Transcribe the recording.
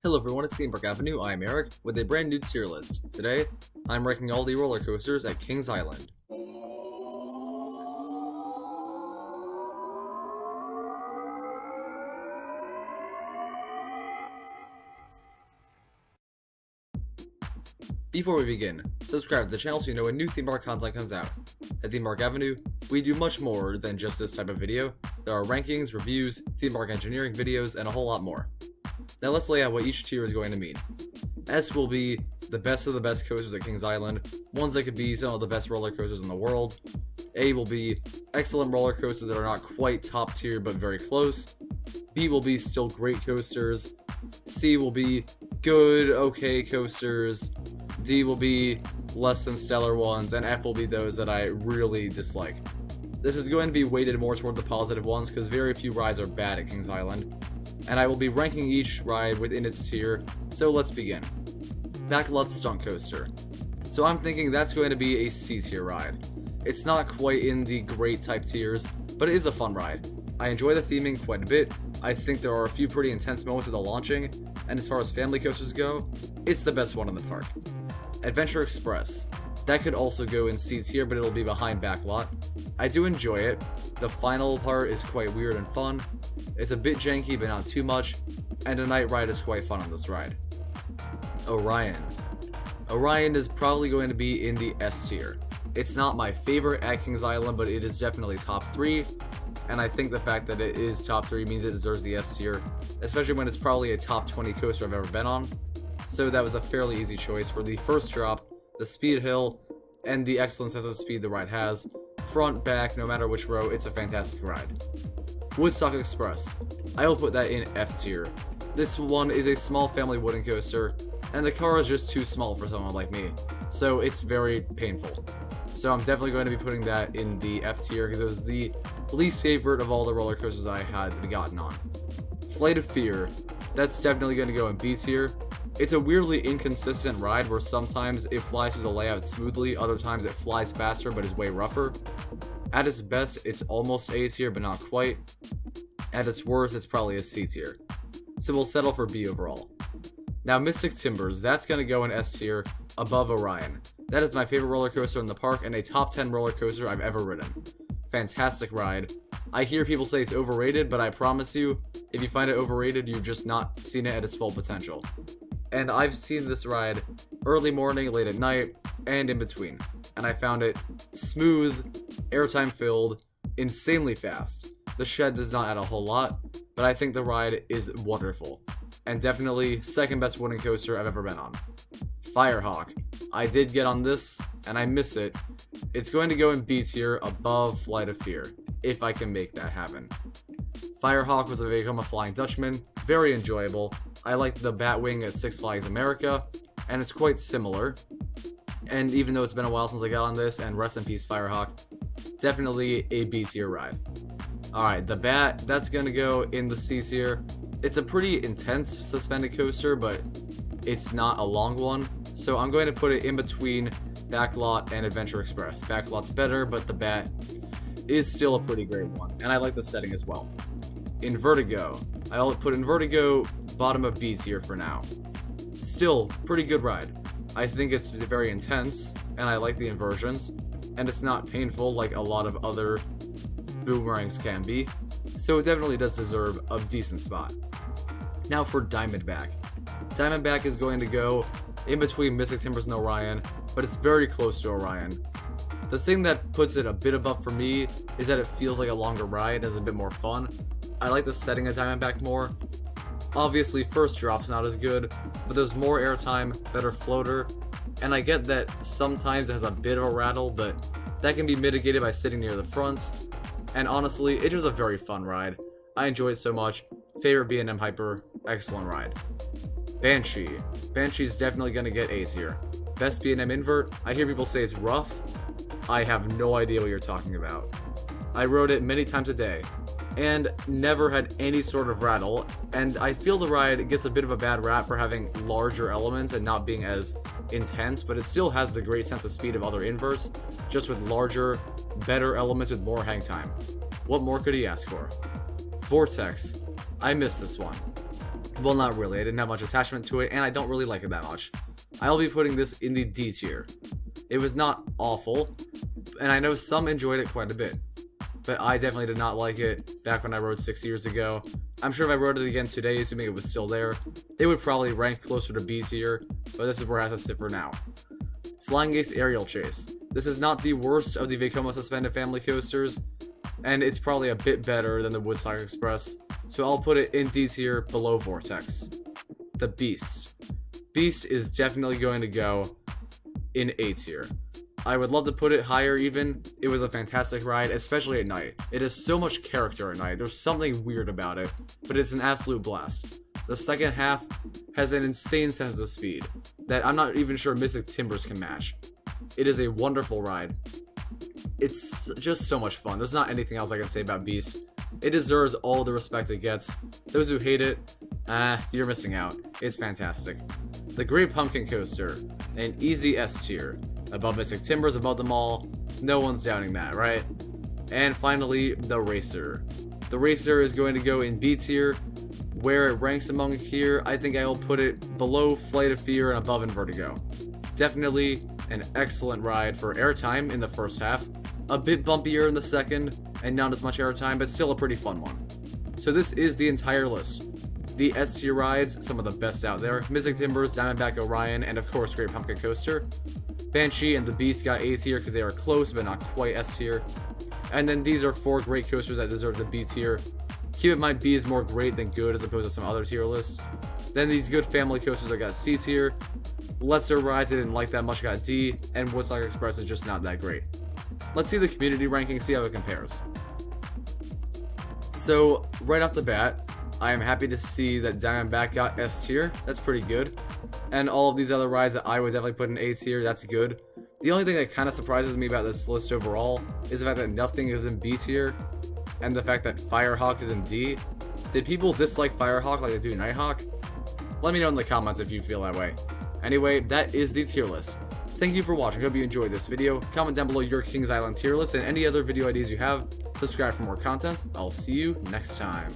Hello everyone, it's Diamondback Avenue. I'm Eric with a brand new tier list. Today, I'm ranking all the roller coasters at Kings Island. Before we begin, subscribe to the channel so you know when new theme park content comes out. At Diamondback Avenue, we do much more than just this type of video. There are rankings, reviews, theme park engineering videos, and a whole lot more. Now let's lay out what each tier is going to mean. S will be the best of the best coasters at Kings Island, ones that could be some of the best roller coasters in the world. A will be excellent roller coasters that are not quite top tier but very close. B will be still great coasters. C will be good, okay coasters. D will be less than stellar ones, and F will be those that I really dislike. This is going to be weighted more toward the positive ones because very few rides are bad at Kings Island, and I will be ranking each ride within its tier, so let's begin. Backlot Stunt Coaster. So I'm thinking that's going to be a C tier ride. It's not quite in the great type tiers, but it is a fun ride. I enjoy the theming quite a bit. I think there are a few pretty intense moments with the launching, and as far as family coasters go, it's the best one in the park. Adventure Express. That could also go in C tier, but it'll be behind Backlot. I do enjoy it. The final part is quite weird and fun. It's a bit janky, but not too much, and a night ride is quite fun on this ride. Orion. Orion is probably going to be in the S tier. It's not my favorite at Kings Island, but it is definitely top 3, and I think the fact that it is top 3 means it deserves the S tier, especially when it's probably a top 20 coaster I've ever been on. So that was a fairly easy choice for the first drop, the speed hill, and the excellent sense of speed the ride has. Front, back, no matter which row, it's a fantastic ride. Woodstock Express. I will put that in F tier. This one is a small family wooden coaster, and the car is just too small for someone like me, so it's very painful. So I'm definitely going to be putting that in the F tier because it was the least favorite of all the roller coasters I had gotten on. Flight of Fear. That's definitely going to go in B tier. It's a weirdly inconsistent ride where sometimes it flies through the layout smoothly, other times it flies faster but is way rougher. At its best, it's almost A tier but not quite. At its worst, it's probably a C tier. So we'll settle for B overall. Now Mystic Timbers, that's going to go in S tier, above Orion. That is my favorite roller coaster in the park and a top 10 roller coaster I've ever ridden. Fantastic ride. I hear people say it's overrated, but I promise you, if you find it overrated, you've just not seen it at its full potential. And I've seen this ride early morning, late at night, and in between. And I found it smooth, airtime filled, insanely fast. The shed does not add a whole lot, but I think the ride is wonderful. And definitely second best wooden coaster I've ever been on. Firehawk. I did get on this, and I miss it. It's going to go in B tier above Flight of Fear, if I can make that happen. Firehawk was a Vekoma Flying Dutchman, very enjoyable. I like the Batwing at Six Flags America, and it's quite similar. And even though it's been a while since I got on this, and rest in peace Firehawk, definitely a B tier ride. Alright, the Bat, that's gonna go in the C tier. It's a pretty intense suspended coaster, but it's not a long one, so I'm going to put it in between Backlot and Adventure Express. Backlot's better, but the Bat is still a pretty great one, and I like the setting as well. Invertigo. I'll put Invertigo bottom of B tier for now. Still, pretty good ride. I think it's very intense, and I like the inversions, and it's not painful like a lot of other boomerangs can be, so it definitely does deserve a decent spot. Now for Diamondback. Diamondback is going to go in between Mystic Timbers and Orion, but it's very close to Orion. The thing that puts it a bit above for me is that it feels like a longer ride and is a bit more fun. I like the setting of Diamondback more. Obviously, first drop's not as good, but there's more airtime, better floater, and I get that sometimes it has a bit of a rattle, but that can be mitigated by sitting near the front. And honestly, it was a very fun ride. I enjoyed it so much. Favorite B&M Hyper, excellent ride. Banshee. Banshee's definitely going to get A tier. Best B&M invert, I hear people say it's rough. I have no idea what you're talking about. I rode it many times a day, and never had any sort of rattle, and I feel the ride gets a bit of a bad rap for having larger elements and not being as intense, but it still has the great sense of speed of other inverts, just with larger, better elements with more hang time. What more could he ask for? Vortex. I missed this one. Well, not really. I didn't have much attachment to it, and I don't really like it that much. I'll be putting this in the D tier. It was not awful, and I know some enjoyed it quite a bit, but I definitely did not like it back when I rode 6 years ago. I'm sure if I rode it again today, assuming it was still there, it would probably rank closer to B tier, but this is where it has to sit for now. Flying Ace Aerial Chase. This is not the worst of the Vekoma suspended family coasters, and it's probably a bit better than the Woodstock Express, so I'll put it in D tier below Vortex. The Beast. Beast is definitely going to go in A tier. I would love to put it higher even. It was a fantastic ride, especially at night. It has so much character at night. There's something weird about it, but it's an absolute blast. The second half has an insane sense of speed that I'm not even sure Mystic Timbers can match. It is a wonderful ride. It's just so much fun. There's not anything else I can say about Beast. It deserves all the respect it gets. Those who hate it, you're missing out. It's fantastic. The Great Pumpkin Coaster, an easy S tier. Above Mystic Timbers, above them all. No one's doubting that, right? And finally, the Racer. The Racer is going to go in B tier. Where it ranks among here, I think I will put it below Flight of Fear and above Invertigo. Definitely an excellent ride for airtime in the first half. A bit bumpier in the second, and not as much airtime, but still a pretty fun one. So this is the entire list. The S tier rides, some of the best out there. Mystic Timbers, Diamondback, Orion, and of course Great Pumpkin Coaster. Banshee and the Beast got A tier because they are close, but not quite S tier. And then these are 4 great coasters that deserve the B tier. Keep in mind, B is more great than good as opposed to some other tier lists. Then these good family coasters that got C tier. Lesser rides I didn't like that much got D, and Woodstock Express is just not that great. Let's see the community ranking, see how it compares. So, right off the bat, I am happy to see that Diamondback got S tier. That's pretty good. And all of these other rides that I would definitely put in A tier, that's good. The only thing that kind of surprises me about this list overall is the fact that nothing is in B tier, and the fact that Firehawk is in D. Did people dislike Firehawk like they do Nighthawk? Let me know in the comments if you feel that way. Anyway, that is the tier list. Thank you for watching. Hope you enjoyed this video. Comment down below your Kings Island tier list and any other video ideas you have. Subscribe for more content. I'll see you next time.